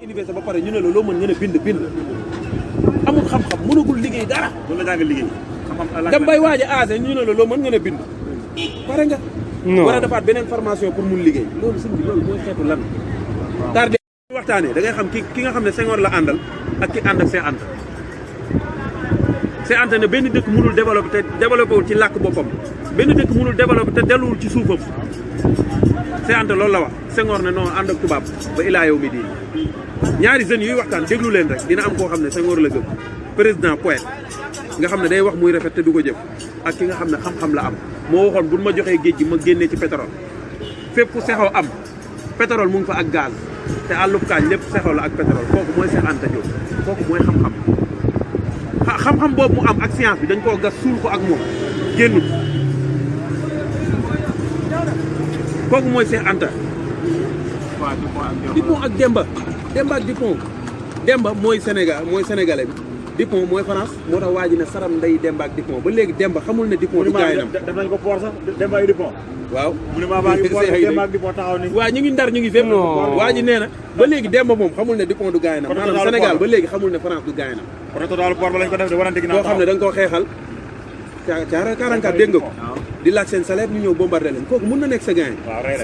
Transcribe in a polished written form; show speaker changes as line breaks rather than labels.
université ba pare ñu ne la loo mën nga ne bind amul xam-xam mënagul liggéey dara.
loolu la jàng liggéey. xam-xam
dem bay waaj a aase ñu ne la loo mën nga ne bind. pare nga. war a defaat beneen formation pour mun liggéey. loolu sëñ bi loolu mooy xeetu lan. waaw tardé waxtaanee da ngay xam ki nga xam ne Senghor la àndal ak ki ànd ak Cheikh Anta. Cheikh Anta ne benn dëkk mënul développé te développé wul ci làkk boppam benn dëkk mënul développé te delluwul ci suufam. Cheikh Anta loolu la wax Senghor ne non ànd ak tubaab ba ilaa yow mi diin ñaari jeunes yuy waxtaan déglu leen rek dina am koo xam ne Senghor la gëm président poète nga xam ne day wax muy rafet te du ko jëf ak ki nga xam ne xam-xam la am moo waxoon bu ma joxee géej gi ma génnee ci pétrole fépp fu sexaw am pétrole mu ngi fa ak gaz te àllub kaañ lépp sexaw la ak pétrole kooku mooy Cheikh Anta Diop kooku mooy xam-xam xam-xam boobu mu am ak science bi dañ koo gas suul ko ak moom génnul kooku mooy Cheikh Anta. Dupont ak Demba ak Dupont Demba mooy Sénégal mooy sénégalais bi Dupont mooy France moo tax waa ji ne saram nday Demba ak Dupont ba léegi Demba xamul ne Dupont du gaay nam
def nañ ko port sax Demba ak Dupont.
waaw
mu ne maa ngi port Demba ak Dupont taxaw ni
waaw ñu ngi ndar ñu ngi fépp waa ji nee na ba léegi Demba moom xamul ne Dupont du gaay nam maanaam Sénégal ba léegi xamul ne France du gaay nam
kon total port ba lañ ko def de warante ginnaaw
boo xam ne da nga koo xeexal caara 44 dégg nga ko di laaj seen salaire ñu ñëw bombardé leen kooku mun na nekk sa gaay
waaw rey